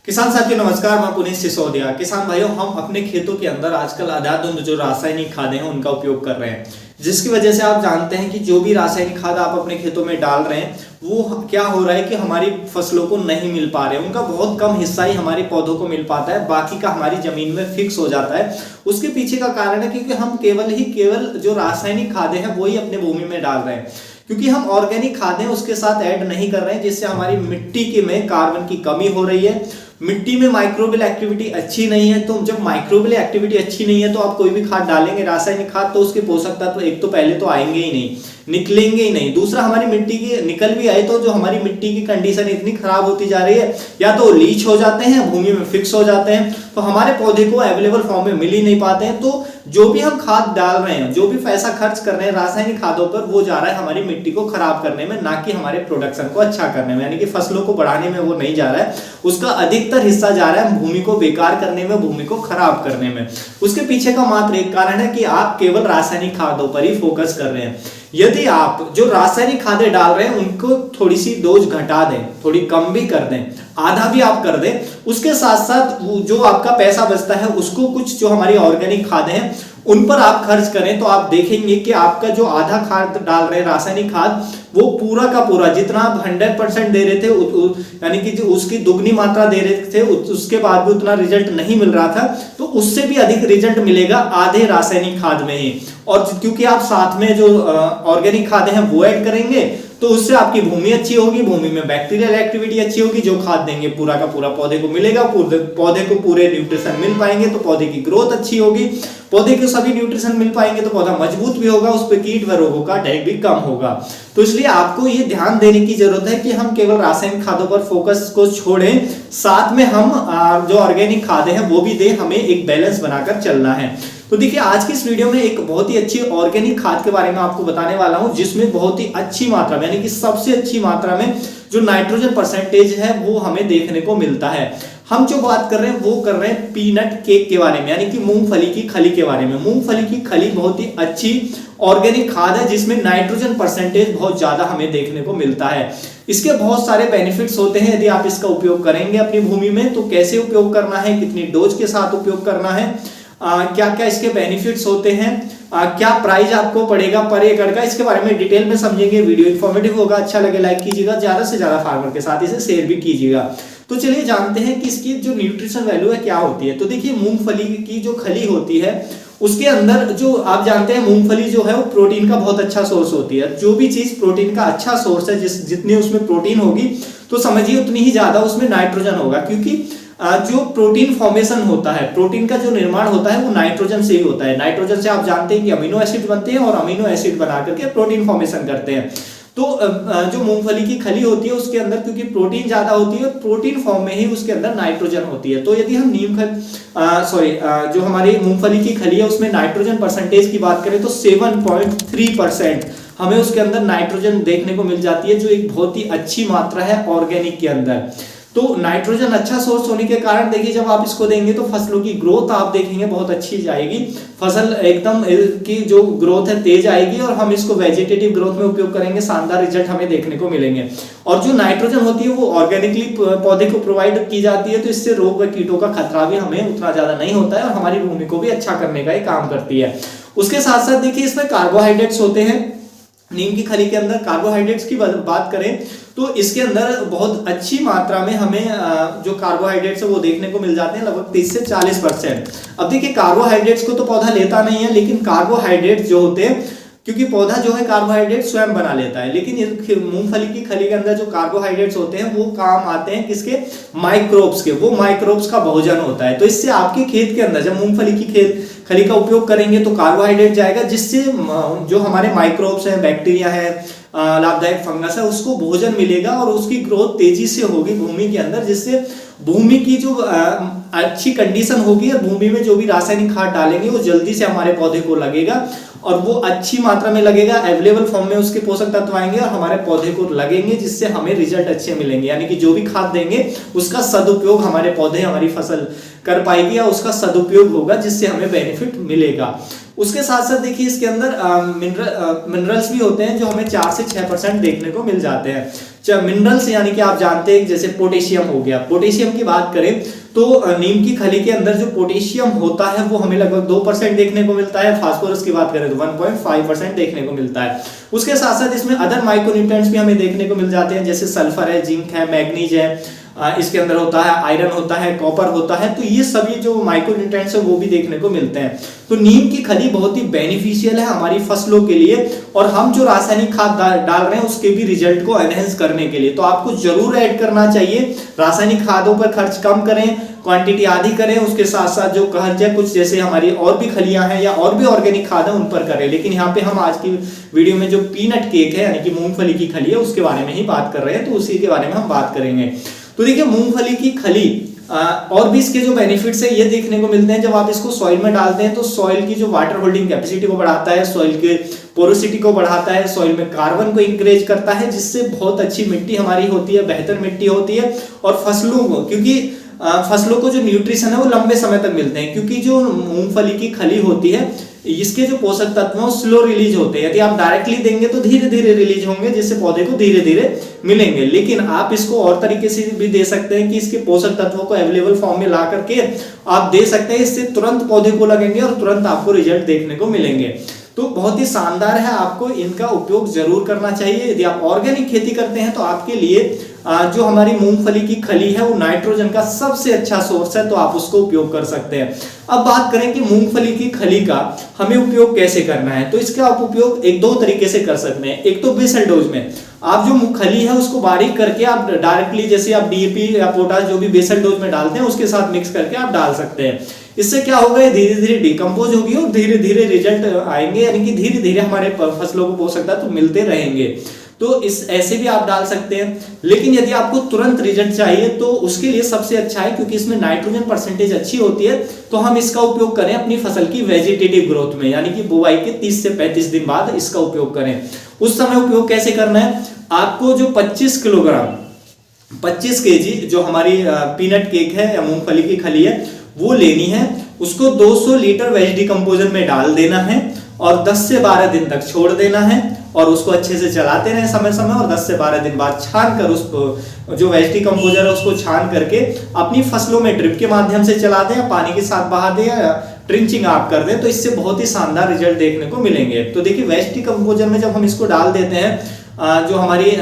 किसान साथियों नमस्कार, मैं पुनीत सिसोदिया। किसान भाइयों, हम अपने खेतों के अंदर आजकल अंधाधुंध जो रासायनिक खादें हैं उनका उपयोग कर रहे हैं, जिसकी वजह से आप जानते हैं कि जो भी रासायनिक खाद आप अपने खेतों में डाल रहे हैं वो क्या हो रहा है कि हमारी फसलों को नहीं मिल पा रहे हैं। उनका बहुत कम हिस्सा ही हमारे पौधों को मिल पाता है, बाकी का हमारी जमीन में फिक्स हो जाता है। उसके पीछे का कारण है क्योंकि हम केवल जो रासायनिक खादें हैं वही अपने भूमि में डाल रहे हैं, क्योंकि हम ऑर्गेनिक खादें उसके साथ ऐड नहीं कर रहे हैं, जिससे हमारी मिट्टी के में कार्बन की कमी हो रही है। मिट्टी में माइक्रोबियल एक्टिविटी अच्छी नहीं है, तो जब माइक्रोबियल एक्टिविटी अच्छी नहीं है तो आप कोई भी खाद डालेंगे रासायनिक खाद, तो उसके पोषक तत्व एक तो पहले तो आएंगे ही नहीं, निकलेंगे ही नहीं। दूसरा, हमारी मिट्टी की निकल भी आए तो जो हमारी मिट्टी की कंडीशन इतनी खराब होती जा रही है, या तो लीच हो जाते हैं, भूमि में फिक्स हो जाते हैं, तो हमारे पौधे को अवेलेबल फॉर्म में मिल ही नहीं पाते हैं। तो जो भी हम खाद डाल रहे हैं, जो भी पैसा खर्च कर रहे हैं रासायनिक खादों पर, वो जा रहा है हमारी मिट्टी को खराब करने में, ना कि हमारे प्रोडक्शन को अच्छा करने में, यानी कि फसलों को बढ़ाने में वो नहीं जा रहा है। उसका अधिकतर हिस्सा जा रहा है भूमि को बेकार करने में, भूमि को खराब करने में। उसके पीछे का मात्र एक कारण है कि आप केवल रासायनिक खादों पर ही फोकस कर रहे हैं। यदि आप जो रासायनिक खादें डाल रहे हैं उनको थोड़ी सी डोज घटा दें, थोड़ी कम भी कर दें, आधा भी आप कर दें, उसके साथ साथ जो आपका पैसा बचता है उसको कुछ जो हमारी ऑर्गेनिक खादें हैं उन पर आप खर्च करें, तो आप देखेंगे कि आपका जो आधा खाद डाल रहे हैं रासायनिक खाद, वो पूरा का पूरा जितना आप 100% दे रहे थे, यानी कि जो उसकी दुगनी मात्रा दे रहे थे, उसके बाद भी उतना रिजल्ट नहीं मिल रहा था, तो उससे भी अधिक रिजल्ट मिलेगा आधे रासायनिक खाद में ही। और क्योंकि आप साथ में जो ऑर्गेनिक खादें हैं वो ऐड करेंगे, तो उससे आपकी भूमि अच्छी होगी, भूमि में बैक्टीरियल एक्टिविटी अच्छी होगी, जो खाद देंगे पूरा का पूरा पौधे को मिलेगा, पौधे को पूरे न्यूट्रिशन मिल पाएंगे, तो पौधे की ग्रोथ अच्छी होगी, पौधे को सभी न्यूट्रिशन मिल पाएंगे तो पौधा मजबूत भी होगा, उस पर कीट व रोगों का अटैक भी कम होगा। तो इसलिए आपको ये ध्यान देने की जरूरत है कि हम केवल रासायनिक खादों पर फोकस को छोड़ें, साथ में हम जो ऑर्गेनिक खादें हैं वो भी दें, हमें एक बैलेंस बनाकर चलना है। तो देखिए, आज की इस वीडियो में एक बहुत ही अच्छी ऑर्गेनिक खाद के बारे में आपको बताने वाला हूं, जिसमें बहुत ही अच्छी मात्रा में, यानी कि सबसे अच्छी मात्रा में जो नाइट्रोजन परसेंटेज है वो हमें देखने को मिलता है। हम जो बात कर रहे हैं वो कर रहे हैं पीनट केक के बारे में, यानी कि मूंगफली की खली के बारे में। मूंगफली की खली बहुत ही अच्छी ऑर्गेनिक खाद है, जिसमें नाइट्रोजन परसेंटेज बहुत ज्यादा हमें देखने को मिलता है। इसके बहुत सारे बेनिफिट्स होते हैं यदि आप इसका उपयोग करेंगे अपनी भूमि में। तो कैसे उपयोग करना है, कितनी डोज के साथ उपयोग करना है, क्या क्या इसके बेनिफिट्स होते हैं, क्या प्राइस आपको पड़ेगा पर एकड़ का, इसके बारे में डिटेल में समझेंगे। वीडियो इन्फॉर्मेटिव होगा, अच्छा लगे लाइक कीजिएगा, ज्यादा से ज्यादा फार्मर के साथ इसे शेयर भी कीजिएगा। तो चलिए जानते हैं कि इसकी जो न्यूट्रिशन वैल्यू है क्या होती है। तो देखिए, मूंगफली की जो खली होती है उसके अंदर जो आप जानते हैं मूंगफली जो है वो प्रोटीन का बहुत अच्छा सोर्स होती है। जो भी चीज प्रोटीन का अच्छा सोर्स है, जितनी उसमें प्रोटीन होगी तो समझिए उतनी ही ज्यादा उसमें नाइट्रोजन होगा, क्योंकि जो प्रोटीन फॉर्मेशन होता है, प्रोटीन का जो निर्माण होता है वो नाइट्रोजन से ही होता है। नाइट्रोजन से आप जानते हैं कि अमीनो एसिड बनते हैं और अमीनो एसिड बना करके प्रोटीन फॉर्मेशन करते हैं। तो जो मूंगफली की खली होती है उसके अंदर क्योंकि प्रोटीन ज्यादा होती है, प्रोटीन फॉर्म में ही उसके अंदर नाइट्रोजन होती है। तो यदि हम जो हमारी मूंगफली की खली है उसमें नाइट्रोजन परसेंटेज की बात करें तो 7.3% हमें उसके अंदर नाइट्रोजन देखने को मिल जाती है, जो एक बहुत ही अच्छी मात्रा है ऑर्गेनिक के अंदर। तो नाइट्रोजन अच्छा सोर्स होने के कारण देखिए, जब आप इसको देंगे तो फसलों की ग्रोथ आप देखेंगे बहुत अच्छी जाएगी, फसल एकदम की जो ग्रोथ है तेज आएगी, और हम इसको वेजिटेटिव ग्रोथ में उपयोग करेंगे, शानदार रिजल्ट हमें देखने को मिलेंगे। और जो नाइट्रोजन होती है वो ऑर्गेनिकली पौधे को प्रोवाइड की जाती है, तो इससे रोग व कीटों का खतरा भी हमें उतना ज्यादा नहीं होता है, और हमारी भूमि को भी अच्छा करने का काम करती है। उसके साथ साथ देखिए, इसमें कार्बोहाइड्रेट्स होते हैं। नीम की खली के अंदर कार्बोहाइड्रेट्स की बात करें तो इसके अंदर बहुत अच्छी मात्रा में हमें जो कार्बोहाइड्रेट्स है वो देखने को मिल जाते हैं, लगभग 30 से 40%। अब देखिए, कार्बोहाइड्रेट्स को तो पौधा लेता नहीं है, लेकिन कार्बोहाइड्रेट्स जो होते हैं, क्योंकि पौधा जो है कार्बोहाइड्रेट स्वयं बना लेता है, लेकिन मूंगफली की खली के अंदर जो कार्बोहाइड्रेट्स होते हैं वो काम आते हैं किसके, माइक्रोब्स के। वो माइक्रोब्स का भोजन होता है। तो इससे आपके खेत के अंदर जब मूंगफली की खली का उपयोग करेंगे तो कार्बोहाइड्रेट जाएगा, जिससे जो हमारे माइक्रोब्स हैं, बैक्टीरिया है, लाभदायक फंगस है, उसको भोजन मिलेगा और उसकी ग्रोथ तेजी से होगी भूमि के अंदर, जिससे भूमि की जो अच्छी कंडीशन होगी और भूमि में जो भी रासायनिक खाद डालेंगे वो जल्दी से हमारे पौधे को लगेगा, और वो अच्छी मात्रा में लगेगा, अवेलेबल फॉर्म में उसके पोषक तत्व आएंगे और हमारे पौधे को लगेंगे, जिससे हमें रिजल्ट अच्छे मिलेंगे। यानी कि जो भी खाद देंगे उसका सदुपयोग हमारे पौधे, हमारी फसल कर पाएगी, या उसका सदुपयोग होगा, जिससे हमें बेनिफिट मिलेगा। उसके साथ साथ देखिए इसके अंदर मिनरल्स भी होते हैं जो हमें 4 से 6% देखने को मिल जाते हैं। मिनरल्स यानी कि आप जानते हैं जैसे पोटेशियम हो गया। पोटेशियम की बात करें तो नीम की खली के अंदर जो पोटेशियम होता है वो हमें लगभग 2% देखने को मिलता है। फास्फोरस की बात करें तो 1.5% देखने को मिलता है। उसके साथ साथ इसमें अदर माइक्रोन्यूट्रिएंट्स भी हमें देखने को मिल जाते हैं, जैसे सल्फर है, जिंक है, मैग्नीज है, इसके अंदर होता है आयरन होता है, कॉपर होता है। तो ये सभी जो माइक्रोन्यूट्रिएंट्स है वो भी देखने को मिलते हैं। तो नीम की खली बहुत ही बेनिफिशियल है हमारी फसलों के लिए, और हम जो रासायनिक खाद डाल रहे हैं उसके भी रिजल्ट को एनहेंस करने के लिए तो आपको जरूर ऐड करना चाहिए। रासायनिक खादों पर खर्च कम करें, क्वांटिटी आधी करें, उसके साथ साथ जो खर्च है कुछ जैसे हमारी और भी खलियां हैं या और भी ऑर्गेनिक खाद है उन पर करें। लेकिन यहाँ पे हम आज की वीडियो में जो पीनट केक है यानी कि मूंगफली की खली है उसके बारे में ही बात कर रहे हैं, तो उसी के बारे में हम बात करेंगे। तो देखिए मूंगफली की खली और भी इसके जो बेनिफिट्स है ये देखने को मिलते हैं। जब आप इसको सॉइल में डालते हैं तो सॉइल की जो वाटर होल्डिंग कैपेसिटी को बढ़ाता है, सॉइल के पोरोसिटी को बढ़ाता है, सॉइल में कार्बन को इंकरेज करता है, जिससे बहुत अच्छी मिट्टी हमारी होती है, बेहतर मिट्टी होती है। और फसलों को, क्योंकि फसलों को जो न्यूट्रिशन है वो लंबे समय तक मिलते हैं, क्योंकि जो मूंगफली की खली होती है इसके जो पोषक तत्व हैं स्लो रिलीज होते हैं। यदि आप डायरेक्टली देंगे तो धीरे धीरे रिलीज होंगे, जिससे पौधे को धीरे धीरे मिलेंगे। लेकिन आप इसको और तरीके से भी दे सकते हैं कि इसके पोषक तत्वों को अवेलेबल फॉर्म में ला करके आप दे सकते हैं। इससे तुरंत पौधे को लगेंगे और तुरंत आपको रिजल्ट देखने को मिलेंगे। तो बहुत ही शानदार है, आपको इनका उपयोग जरूर करना चाहिए। यदि आप ऑर्गेनिक खेती करते हैं तो आपके लिए जो हमारी मूंगफली की खली है वो नाइट्रोजन का सबसे अच्छा सोर्स है, तो आप उसको उपयोग कर सकते हैं। अब बात करें कि मूंगफली की खली का हमें उपयोग कैसे करना है, तो इसका आप उपयोग एक दो तरीके से कर सकते हैं। एक तो बेसल डोज में आप जो खली है उसको बारीक करके आप डायरेक्टली, जैसे आप डीएपी या पोटाश जो भी बेसल डोज में डालते हैं उसके साथ मिक्स करके आप डाल सकते हैं। इससे क्या होगा, ये धीरे धीरे डिकम्पोज होगी और धीरे धीरे रिजल्ट आएंगे, यानी कि धीरे धीरे हमारे फसलों को पोषक तत्व मिलते रहेंगे। तो इस ऐसे भी आप डाल सकते हैं। लेकिन यदि आपको तुरंत रिजल्ट चाहिए तो उसके लिए सबसे अच्छा है, क्योंकि इसमें नाइट्रोजन परसेंटेज अच्छी होती है, तो हम इसका उपयोग करें अपनी फसल की वेजिटेटिव ग्रोथ में, यानी कि बुआई के 30 से 35 दिन बाद इसका उपयोग करें। उस समय उपयोग कैसे करना है, आपको जो 25 किलोग्राम 25 केजी जो हमारी पीनट केक है या मूंगफली की खली है वो लेनी है। उसको 200 लीटर वेज डिकम्पोजर में डाल देना है और 10 से 12 दिन तक छोड़ देना है, और उसको अच्छे से चलाते रहे समय समय, और 10 से 12 दिन बाद छान कर उसको जो वेज डिकम्पोजर है उसको छान करके अपनी फसलों में ड्रिप के माध्यम से चला दें, या पानी के साथ बहा दें, या ट्रिंचिंग आप कर दें, तो इससे बहुत ही शानदार रिजल्ट देखने को मिलेंगे। तो देखिए वेज डिकम्पोजर में जब हम इसको डाल देते हैं, जो हमारी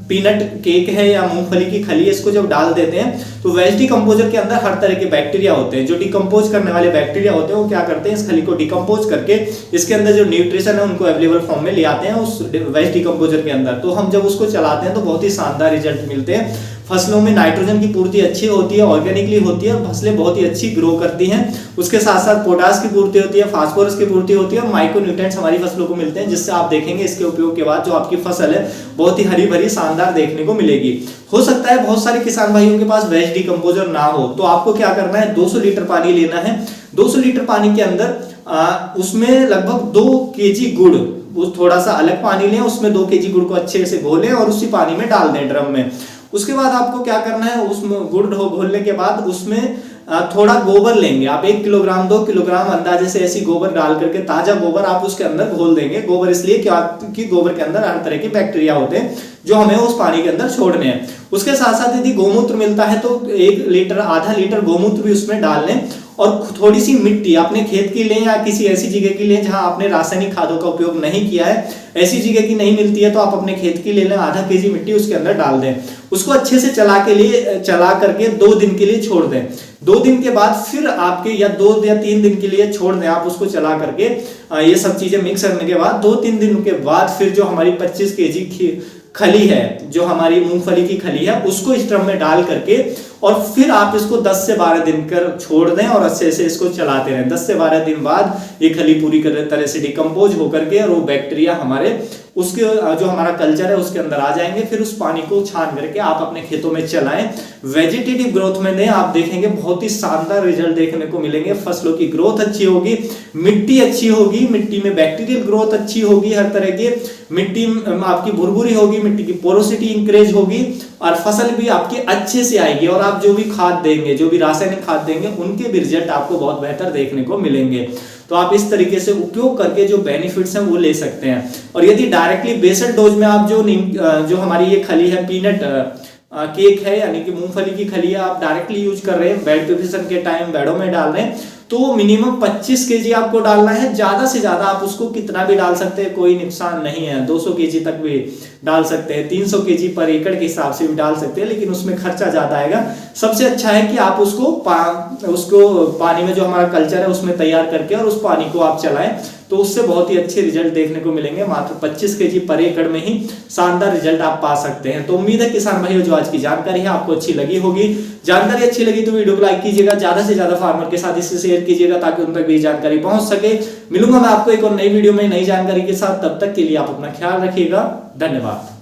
पीनट केक है या मूंगफली की खली है, इसको जब डाल देते हैं तो वेज डिकम्पोजर के अंदर हर तरह के बैक्टीरिया होते हैं। जो डिकम्पोज करने वाले बैक्टीरिया होते हैं वो क्या करते हैं, इस खली को डिकम्पोज करके इसके अंदर जो न्यूट्रिशन है उनको अवेलेबल फॉर्म में ले आते हैं उस वेज डिकम्पोजर के अंदर। तो हम जब उसको चलाते हैं तो बहुत ही शानदार रिजल्ट मिलते हैं। फसलों में नाइट्रोजन की पूर्ति अच्छी होती है, ऑर्गेनिकली होती है, फसलें बहुत ही अच्छी ग्रो करती हैं। उसके साथ साथ पोटास की पूर्ति होती है, फास्फोरस की पूर्ति होती है, और माइक्रोन्यूट्रिएंट्स हमारी फसलों को मिलते हैं, जिससे आप देखेंगे इसके उपयोग के बाद जो आपकी फसल है बहुत ही हरी भरी शानदार देखने को मिलेगी। हो सकता है बहुत सारे किसान भाइयों के पास वेज डिकम्पोजर ना हो, तो आपको क्या करना है, 200 लीटर पानी लेना है। 200 लीटर पानी के अंदर उसमें लगभग 2 केजी गुड़, वो थोड़ा सा अलग पानी लें, उसमें 2 केजी गुड़ को अच्छे से घोलें और उसी पानी में डाल दें ड्रम में। उसके बाद आपको क्या करना है, उसमें गुड़ घोलने के बाद उसमें थोड़ा गोबर लेंगे आप, 1 किलोग्राम 2 किलोग्राम अंदाजे से ऐसी गोबर डाल करके, ताजा गोबर आप उसके अंदर घोल देंगे। गोबर इसलिए क्योंकि गोबर के अंदर हर तरह के बैक्टीरिया होते हैं जो हमें उस पानी के अंदर छोड़ने हैं। उसके साथ साथ यदि गोमूत्र मिलता है तो 1 लीटर आधा लीटर गोमूत्र भी उसमें डाल लें, और थोड़ी सी मिट्टी अपने खेत की लें या किसी ऐसी जगह की लें जहां आपने रासायनिक खादों का उपयोग नहीं किया है। ऐसी जगह की नहीं मिलती है तो आप अपने खेत की ले लें, आधा केजी मिट्टी उसके अंदर डाल दें। उसको अच्छे से चला करके 2 दिन के लिए छोड़ दें। 2 दिन के बाद फिर आपके, या 2 या 3 दिन के लिए छोड़ दें आप उसको चला करके, ये सब चीजें मिक्स करने के बाद 2-3 दिन के बाद फिर जो हमारी 25 केजी खली है, जो हमारी मूंगफली की खली है, उसको इस ड्रम में डाल करके और फिर आप इसको 10 से 12 दिन कर छोड़ दें और अच्छे से इसको चलाते रहें। 10 से 12 दिन बाद ये खली पूरी तरह से डिकम्पोज होकर के और वो बैक्टीरिया हमारे उसके जो हमारा कल्चर है उसके अंदर आ जाएंगे। फिर उस पानी को छान करके आप अपने खेतों में चलाएं, वेजिटेटिव ग्रोथ में दें, आप देखेंगे बहुत ही शानदार रिजल्ट देखने को मिलेंगे। फसलों की ग्रोथ अच्छी होगी, मिट्टी अच्छी होगी, मिट्टी में बैक्टीरियल ग्रोथ अच्छी होगी, हर तरह की मिट्टी आपकी भुरभुरी होगी, मिट्टी की पोरोसिटी इंक्रीज होगी और फसल भी आपकी अच्छे से आएगी। और आप जो भी खाद देंगे, जो भी रासायनिक खाद देंगे, उनके भी रिजल्ट आपको बहुत बेहतर देखने को मिलेंगे। तो आप इस तरीके से उपयोग करके जो बेनिफिट्स हैं वो ले सकते हैं। और यदि डायरेक्टली बेसल डोज में आप जो हमारी ये खली है पीनट केक है यानी कि मूंगफली की खली है, आप डायरेक्टली यूज कर रहे हैं बेड प्रिपरेशन के टाइम बेडों में डाल रहे हैं, तो मिनिमम 25 केजी आपको डालना है। ज्यादा से ज्यादा आप उसको कितना भी डाल सकते हैं, कोई नुकसान नहीं है। 200 केजी तक भी डाल सकते हैं, 300 केजी पर एकड़ के हिसाब से भी डाल सकते हैं, लेकिन उसमें खर्चा ज्यादा आएगा। सबसे अच्छा है कि आप उसको पानी में जो हमारा कल्चर है उसमें तैयार करके और उस पानी को आप चलाएं, तो उससे बहुत ही अच्छे रिजल्ट देखने को मिलेंगे। मात्र 25 केजी पर एकड़ में ही शानदार रिजल्ट आप पा सकते हैं। तो उम्मीद है किसान भाइयों जो आज की जानकारी है आपको अच्छी लगी होगी। जानकारी अच्छी लगी तो वीडियो को लाइक कीजिएगा, ज्यादा से ज्यादा फार्मर के साथ इसे शेयर कीजिएगा ताकि उन तक भी जानकारी पहुंच सके। मिलूंगा मैं आपको एक और नई वीडियो में नई जानकारी के साथ, तब तक के लिए आप अपना ख्याल रखिएगा। धन्यवाद।